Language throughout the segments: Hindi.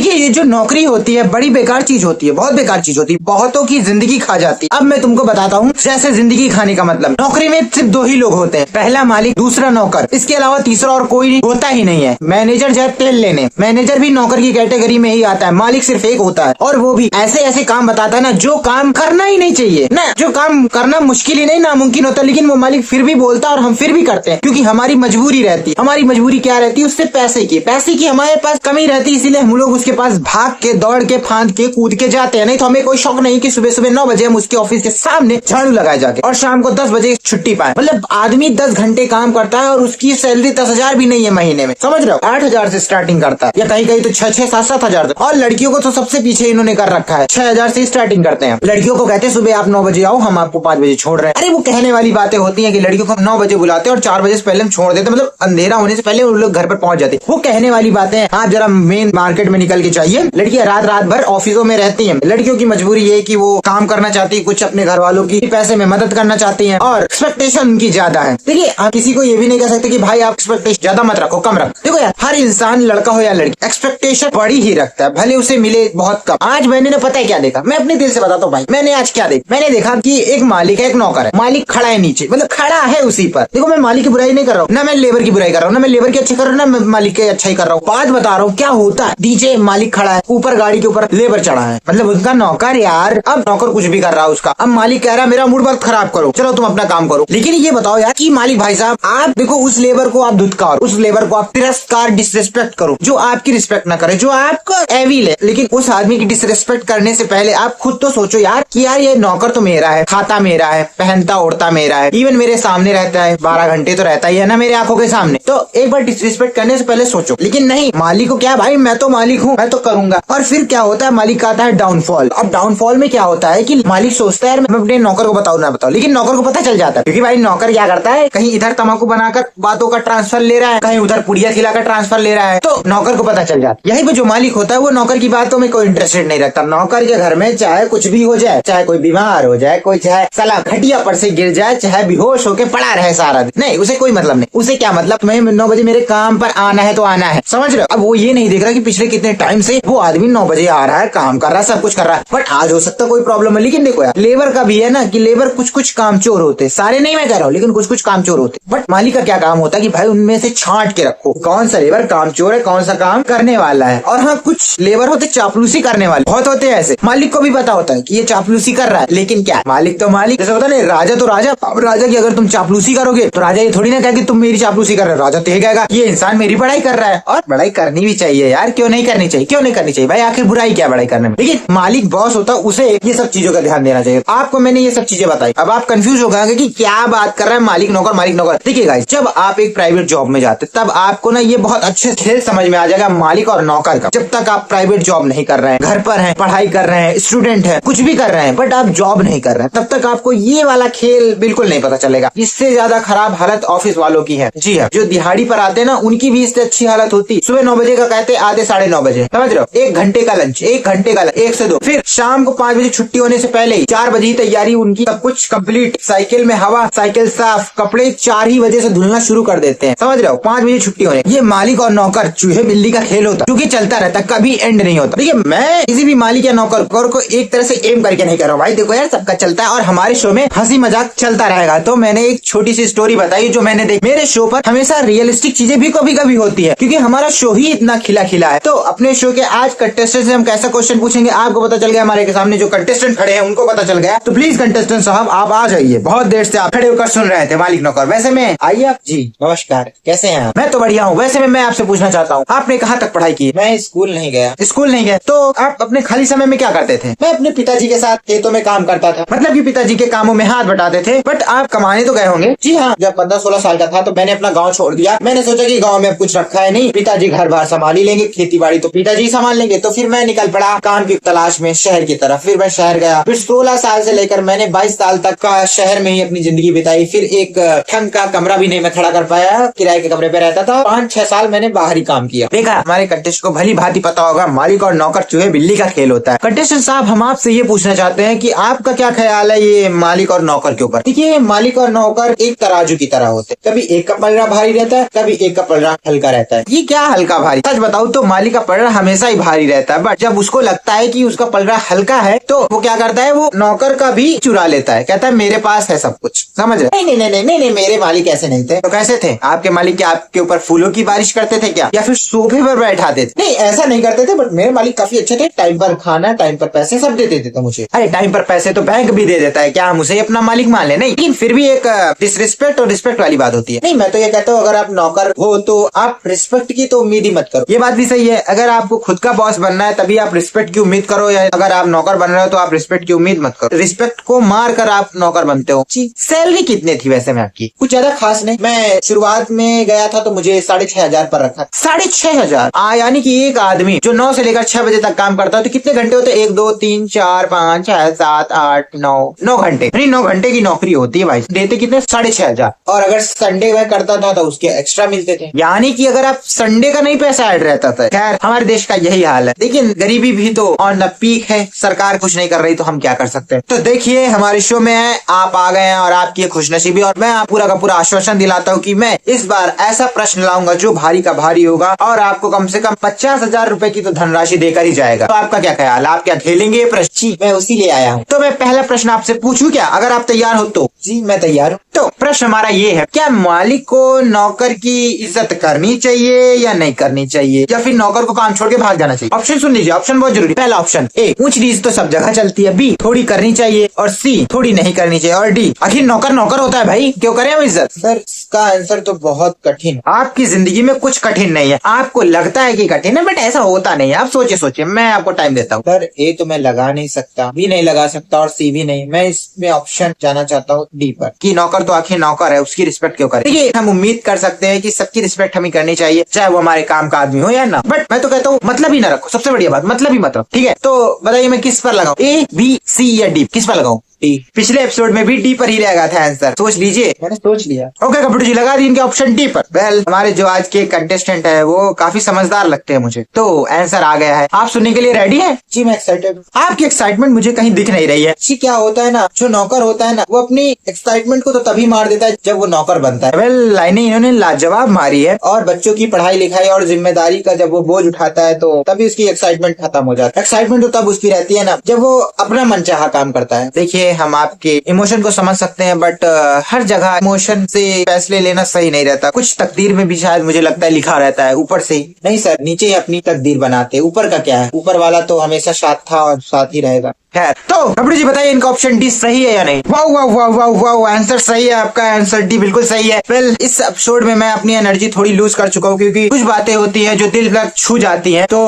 देखिए ये जो नौकरी होती है बड़ी बेकार चीज होती है, बहुत बेकार चीज होती है, बहुतों की जिंदगी खा जाती है। अब मैं तुमको बताता हूँ जैसे जिंदगी खाने का मतलब। नौकरी में सिर्फ दो ही लोग होते हैं, पहला मालिक, दूसरा नौकर। इसके अलावा तीसरा और कोई होता ही नहीं है। मैनेजर जाए तेल लेने, मैनेजर भी नौकर की कैटेगरी में ही आता है। मालिक सिर्फ एक होता है और वो भी ऐसे ऐसे काम बताता है ना जो काम करना ही नहीं चाहिए ना, जो काम करना मुश्किल ही नहीं नामुमकिन होता, लेकिन वो मालिक फिर भी बोलता है और हम फिर भी करते हैं क्योंकि हमारी मजबूरी रहती है। हमारी मजबूरी क्या रहती है? उससे पैसे की हमारे पास कमी रहती है, इसीलिए हम लोग उसके पास भाग के, दौड़ के, फांद के, कूद के जाते हैं। नहीं तो हमें कोई शौक नहीं कि सुबह सुबह 9 बजे हम उसके ऑफिस के सामने झाड़ू लगाए जाके और शाम को 10 बजे छुट्टी पाए। मतलब आदमी 10 घंटे काम करता है और उसकी सैलरी 10,000 भी नहीं है महीने में, समझ रहे हो? 8,000 से स्टार्टिंग करता है या कहीं कहीं तो 6,000, 7,000। और लड़कियों को तो सबसे पीछे इन्होंने कर रखा है, 6,000 से स्टार्टिंग करते हैं। लड़कियों को कहते हैं सुबह आप 9 बजे आओ, हम आपको 5 बजे छोड़ रहे हैं। अरे वो कहने वाली बातें होती है कि लड़कियों को 9 बजे बुलाते हैं और 4 बजे से पहले हम छोड़ देते, मतलब अंधेरा होने से पहले उन लोग घर पर पहुंच जाते। वो कहने वाली बातें हैं। आप जरा मेन मार्केट में निकल के चाहिए, लड़कियां रात रात भर ऑफिसों में रहती हैं। लड़कियों की मजबूरी ये कि वो काम करना चाहती है, कुछ अपने घर वालों की पैसे में मदद करना चाहती हैं और एक्सपेक्टेशन उनकी ज्यादा है। देखिए आप किसी को ये भी नहीं कह सकते कि भाई आप एक्सपेक्टेशन ज्यादा मत रखो, कम रखो। देखो यार, हर इंसान लड़का हो या लड़की एक्सपेक्टेशन बड़ी ही रखता है, भले उसे मिले बहुत कम। आज मैंने ना पता है क्या देखा, मैं अपने दिल से बताता हूँ भाई, मैंने आज क्या देखा। मैंने देखा कि एक मालिक है, एक नौकर है। मालिक खड़ा है नीचे, मतलब खड़ा है उसी पर। देखो मैं मालिक की बुराई नहीं कर रहा हूँ, ना मैं लेबर की बुराई कर रहा हूँ, ना मैं लेबर की अच्छी कर रहा हूँ, ना मैं मालिक की अच्छाई कर रहा हूँ। बात बता रहा हूँ क्या होता है। नीचे मालिक खड़ा है, ऊपर गाड़ी के ऊपर लेबर चढ़ा है, मतलब उनका नौकर। यार अब नौकर कुछ भी कर रहा है उसका, अब मालिक कह रहा है मेरा मूड बहुत खराब करो, चलो तुम अपना काम करो। लेकिन ये बताओ यार कि मालिक भाई साहब, आप देखो उस लेबर को आप धुतकार, उस लेबर को आप तिरस्कार, डिसरिस्पेक्ट करो जो आपकी रिस्पेक्ट ना करे, जो आपको एविल है। लेकिन उस आदमी की डिसरिस्पेक्ट करने से पहले आप खुद तो सोचो यार कि यार ये नौकर तो मेरा है, खाता मेरा है, पहनता ओढ़ता मेरा है, इवन मेरे सामने रहता है, 12 घंटे तो रहता ही है ना मेरे आंखों के सामने। तो एक बार डिसरिस्पेक्ट करने से पहले सोचो। लेकिन नहीं, मालिक को क्या भाई, मैं तो मालिक हूँ, मैं तो करूंगा। और फिर क्या होता है, मालिक का आता है डाउनफॉल। अब डाउनफॉल में क्या होता है कि मालिक सोचता है मैं अपने नौकर को बताऊं ना बताऊं, लेकिन नौकर को पता चल जाता है क्योंकि भाई नौकर क्या करता है, कहीं इधर तम्बाकू बनाकर बातों का ट्रांसफर ले रहा है, कहीं उधर पुड़िया खिलाकर ट्रांसफर ले रहा है, तो नौकर को पता चल जाता है। यही पे जो मालिक होता है वो नौकर की बातों में कोई इंटरेस्टेड नहीं रखता। नौकर के घर में चाहे कुछ भी हो जाए, चाहे कोई बीमार हो जाए, कोई चाहे साला खटिया पर से गिर जाए, चाहे बेहोश होके पड़ा रहे सारा दिन, नहीं उसे कोई मतलब नहीं। उसे क्या मतलब, तुम्हें 9 बजे मेरे काम पर आना है तो आना है, समझ रहे हो? अब वो ये नहीं देख रहा कि पिछले कितने टाइम से वो आदमी 9 बजे आ रहा है, काम कर रहा है, सब कुछ कर रहा है, बट आज हो सकता कोई प्रॉब्लम है। लेकिन देखो यार, लेबर का भी है ना कि लेबर कुछ कुछ काम चोर होते, सारे नहीं मैं कह रहा हूँ, लेकिन कुछ कुछ काम चोर होते। बट मालिक का क्या काम होता है कि भाई उनमें से छांट के रखो कौन सा लेबर काम चोर है, कौन सा काम करने वाला है। और हाँ, कुछ लेबर होते चापलूसी करने वाले, बहुत होते हैं ऐसे। मालिक को भी पता होता है कि ये चापलूसी कर रहा है, लेकिन क्या मालिक तो मालिक, जैसे होता है ना राजा तो राजा। अब राजा की अगर तुम चापलूसी करोगे तो राजा ये थोड़ी ना कहे कि तुम मेरी चापलूसी कर रहे हो, राजा तो ये कहेगा ये इंसान मेरी पढ़ाई कर रहा है। और पढ़ाई करनी भी चाहिए यार, क्यों नहीं करनी चाहिए, क्यों नहीं करनी चाहिए भाई, आखिर बुराई क्या पढ़ाई करने में। लेकिन मालिक बॉस होता है, उसे ये सब चीजों का ध्यान देना चाहिए। आपको मैंने ये सब चीजें बताई, अब आप कंफ्यूज हो गए कि क्या बात कर रहा है मालिक नौकर मालिक नौकर। देखिए गाइस, जब आप एक प्राइवेट जॉब में जाते तब आपको ना ये बहुत अच्छे से समझ में आ जाएगा मालिक और नौकर का। जब तक आप प्राइवेट जॉब नहीं कर रहे हैं, घर पर हैं, पढ़ाई कर रहे हैं, स्टूडेंट हैं, कुछ भी कर रहे हैं, बट आप जॉब नहीं कर रहे हैं, तब तक आपको ये वाला खेल बिल्कुल नहीं पता चलेगा। इससे ज्यादा खराब हालत ऑफिस वालों की है। जी हाँ, जो दिहाड़ी पर आते हैं ना उनकी भी इससे अच्छी हालत होती। सुबह 9 बजे का कहते आधे 9:30 बजे, समझ रहे हो? 1 घंटे का लंच, 1 घंटे का 1 से 2, फिर शाम को 5 बजे छुट्टी होने से पहले ही 4 बजे ही तैयारी उनकी, सब कुछ कंप्लीट, साइकिल में हवा, साइकिल साफ, कपड़े 4 ही बजे से धुलना शुरू कर देते हैं, समझ रहे हो? 5 बजे छुट्टी होने। ये मालिक और नौकर चूहे बिल्ली का खेल होता है, क्योंकि चलता रहता, कभी एंड नहीं होता। देखिए मैं किसी भी मालिक या नौकर को एक तरह से एम करके नहीं कर रहा हूँ भाई, देखो यार सबका चलता है और हमारे शो में हंसी मजाक चलता रहेगा। तो मैंने एक छोटी सी स्टोरी बताई जो मैंने देखी। मेरे शो पर हमेशा रियलिस्टिक चीजें भी कभी कभी होती है, क्योंकि हमारा शो ही इतना खिला खिला है। तो अपने शो के आज कंटेस्टेंट से हम कैसा क्वेश्चन पूछेंगे आपको पता चल गया, हमारे के सामने जो कंटेस्टेंट खड़े हैं उनको पता चल गया। तो प्लीज कंटेस्टेंट साहब आप आ जाइए, बहुत देर से आप खड़े होकर सुन रहे थे मालिक नौकर। वैसे में आइए आप जी, नमस्कार, कैसे हैं आप? मैं तो बढ़िया हूँ। वैसे में मैं आपसे पूछना चाहता हूँ आपने कहाँ तक पढ़ाई की? मैं स्कूल नहीं गया। स्कूल नहीं गया तो आप अपने खाली समय में क्या करते थे? मैं अपने पिताजी के साथ खेतों में काम करता था, मतलब कि पिताजी के कामों में हाथ बटाते थे। बट आप कमाने तो गए होंगे? जी हाँ, जब 15-16 साल का था तो मैंने अपना गाँव छोड़ दिया। मैंने सोचा कि गाँव में कुछ रखा है नहीं, पिताजी घर बार संभाल ही लेंगे, खेती बाड़ी तो पिताजी संभाल लेंगे। तो फिर मैं निकल पड़ा काम की तलाश में शहर की तरफ। फिर मैं शहर गया, फिर 16 साल से लेकर मैंने 22 साल तक का शहर में ही अपनी जिंदगी बिताई। फिर एक ठंग का कमरा भी नहीं मैं खड़ा कर पाया, किराए के कमरे पे रहता था। 5-6 साल मैंने बाहर ही काम किया। देखा, हमारे कंटेस्ट को भली भांति पता होगा मालिक और नौकर चूहे बिल्ली का खेल होता है। कंटेस्टेंट साहब हम आपसे ये पूछना चाहते हैं कि आपका क्या ख्याल है ये मालिक और नौकर के ऊपर? देखिए मालिक और नौकर एक तराजू की तरह होते हैं, कभी एक का पलड़ा भारी रहता है, कभी एक का पलड़ा हल्का रहता है। ये क्या हल्का भारी? सच बताऊं तो मालिक का पलड़ा हमेशा ही भारी रहता है, बट जब उसको लगता है कि उसका पलड़ा हल्का है तो वो क्या करता है, वो नौकर का भी चुरा लेता है, कहता है मेरे पास है सब कुछ। समझ रहे? नहीं नहीं नहीं नहीं नहीं, मेरे मालिक ऐसे नहीं थे। तो कैसे थे आपके मालिक? क्या आपके ऊपर फूलों की बारिश करते थे क्या, या फिर सोफे पर बैठाते थे? नहीं, ऐसा नहीं करते थे, बट मेरे मालिक काफी अच्छे थे। टाइम पर खाना, टाइम पर पैसे सब दे देते थे मुझे। अरे टाइम पर पैसे तो बैंक भी दे देता है, क्या हम उसे अपना मालिक मान ले? नहीं, लेकिन फिर भी एक डिसरिस्पेक्ट और रिस्पेक्ट वाली बात होती है। नहीं, मैं तो ये कहता हूँ अगर आप नौकर हो तो आप रिस्पेक्ट की तो उम्मीद ही मत करो। ये बात भी सही है, अगर आपको खुद का बॉस बनना है तभी आप रिस्पेक्ट की उम्मीद करो, या अगर आप नौकर बन रहे हो तो आप रिस्पेक्ट की उम्मीद मत करो। रिस्पेक्ट को मार कर आप नौकर बनते हो। जी, सैलरी कितनी थी वैसे में आपकी? कुछ ज्यादा खास नहीं, मैं शुरुआत में गया था तो मुझे 6,500 पर रखा। 6,500? यानी कि एक आदमी जो 9 से लेकर 6 बजे तक काम करता है तो कितने घंटे होते हैं? 1 2 3 4 5 6 7 8 9 घंटे। नहीं, 9 घंटे की नौकरी होती है भाई। देते कितने? 6,500। और अगर संडे में करता था तो उसके एक्स्ट्रा मिलते थे, यानी कि अगर आप संडे का नहीं पैसा ऐड रहता था। खैर, हमारे देश का यही हाल है, लेकिन गरीबी भी तो ऑन द पीक है। सरकार कुछ नहीं कर रही तो हम क्या कर सकते हैं। तो देखिए, हमारे शो में है, आप आ गए हैं और आपकी खुशनसीबी, और मैं पूरा का पूरा आश्वासन दिलाता हूँ कि मैं इस बार ऐसा प्रश्न लाऊंगा जो भारी का भारी होगा और आपको कम से कम 50,000 रुपए की तो धनराशि देकर ही जाएगा। तो आपका क्या ख्याल, आप क्या खेलेंगे ये प्रश्न? जी, मैं उसी लिए आया हूँ। तो मैं पहला प्रश्न आपसे पूछूं क्या, अगर आप तैयार हो तो? जी, मैं तैयार हूँ। तो प्रश्न हमारा ये है, क्या मालिक को नौकर की इज्जत करनी चाहिए या नहीं करनी चाहिए, या फिर नौकर को काम छोड़ के भाग जाना चाहिए? ऑप्शन सुन लीजिए, ऑप्शन बहुत जरूरी। पहला ऑप्शन ए, ऊंच नीच तो सब जगह चलती है। बी, थोड़ी करनी चाहिए। और सी, थोड़ी नहीं करनी चाहिए। और डी, आखिर नौकर नौकर होता है भाई, क्यों करें हम इज्जत? सर, इसका आंसर तो बहुत कठिन। आपकी जिंदगी में कुछ कठिन नहीं है, आपको लगता है कि कठिन है, बट ऐसा होता नहीं है। आप सोचिए, मैं आपको टाइम देता हूँ। सर, ए तो मैं लगा नहीं सकता, बी नहीं लगा सकता, और सी भी नहीं। मैं इसमें ऑप्शन जाना चाहता हूँ डी पर, कि नौकर तो आखिर नौकर है, उसकी रिस्पेक्ट क्यों करें। देखिए, हम उम्मीद कर सकते हैं कि सबकी रिस्पेक्ट हमें करनी चाहिए, चाहे वो हमारे काम का आदमी हो या ना। बट मैं तो कहता हूँ मतलब ही ना रखो, सबसे बढ़िया बात मतलब ही मत रखो। ठीक है, तो बताइए मैं किस पर लगाऊं, ए बी सी या डी? किस पर लगाऊं? डी। पिछले एपिसोड में भी डी पर ही लगा था आंसर, सोच लीजिए। मैंने सोच लिया। ओके कपड़ू जी, लगा दी इनके ऑप्शन डी पर। वेल, हमारे जो आज के कंटेस्टेंट है वो काफी समझदार लगते हैं मुझे, तो आंसर आ गया है। आप सुनने के लिए रेडी है? जी, मैं एक्साइटेड हूँ। आपकी एक्साइटमेंट मुझे कहीं दिख नहीं रही है। जी, क्या होता है ना, जो नौकर होता है ना, वो अपनी एक्साइटमेंट को तो तभी मार देता है जब वो नौकर बनता है। वेल, लाइनें इन्होंने लाजवाब मारी है। और बच्चों की पढ़ाई लिखाई और जिम्मेदारी का जब वो बोझ उठाता है तो तभी उसकी एक्साइटमेंट खत्म हो जाती है। एक्साइटमेंट तो तब उसकी रहती है ना जब वो अपना मनचाहा काम करता है। देखिए, हम आपके इमोशन को समझ सकते हैं, बट हर जगह इमोशन से फैसले लेना सही नहीं रहता। कुछ तकदीर में भी शायद मुझे लगता है लिखा रहता है ऊपर से। नहीं सर, नीचे ही अपनी तकदीर बनाते, ऊपर का क्या है? ऊपर वाला तो हमेशा साथ था और साथ ही रहेगा। खैर, तो कपड़ू जी बताइए, इनका ऑप्शन डी सही है या नहीं? वाह वाह वाह वाह वाह, आंसर सही है आपका, आंसर डी बिल्कुल सही है। वेल, इस एपिसोड में मैं अपनी एनर्जी थोड़ी लूज कर चुका हूँ, क्योंकि कुछ बातें होती हैं जो दिल तक छू जाती हैं। तो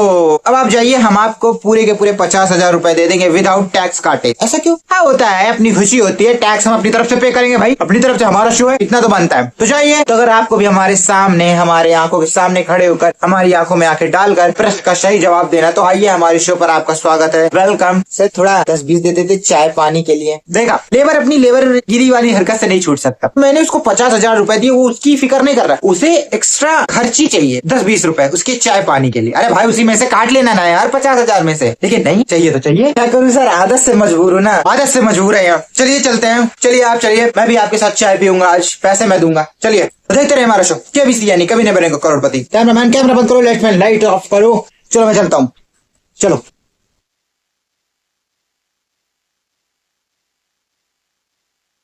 अब आप जाइए, हम आपको पूरे के पूरे 50,000 रुपए दे देंगे विदाउट टैक्स काटे। ऐसा क्यों? हाँ, होता है, अपनी खुशी होती है, टैक्स हम अपनी तरफ से पे करेंगे भाई, अपनी तरफ से हमारा शो है, इतना तो बनता है। तो जाइए, तो अगर आपको भी हमारे सामने, हमारे आंखों के सामने खड़े होकर, हमारी आंखों में आंखें डालकर प्रश्न का सही जवाब देना, तो आइए, हमारे शो पर आपका स्वागत है, वेलकम। सर, थोड़ा 10-20 देते थे चाय पानी के लिए। देखा, लेबर अपनी लेबर गिरी वाली हरकत से नहीं छूट सकता। मैंने उसको 50,000 रुपए दिए, वो उसकी फिक्र नहीं कर रहा, उसे एक्स्ट्रा खर्ची चाहिए 10-20 रुपए उसके चाय पानी के लिए। अरे भाई, उसी में से काट लेना ना यार, 50,000 में से। लेकिन नहीं चाहिए तो चाहिए, क्या करूँ सर, आदत से मजबूर हूँ ना, आदत से मजबूर है यार। चलिए चलते हैं, चलिए आप चलिए, मैं भी आपके साथ चाय पीऊंगा आज, पैसे मैं दूंगा। चलिए देखते रहे हमारा शो, KBC यानी कभी नहीं बनेगा करोड़पति। कैमरामैन कैमरा बंद करो, लाइट ऑफ करो। चलो मैं चलता हूँ, चलो।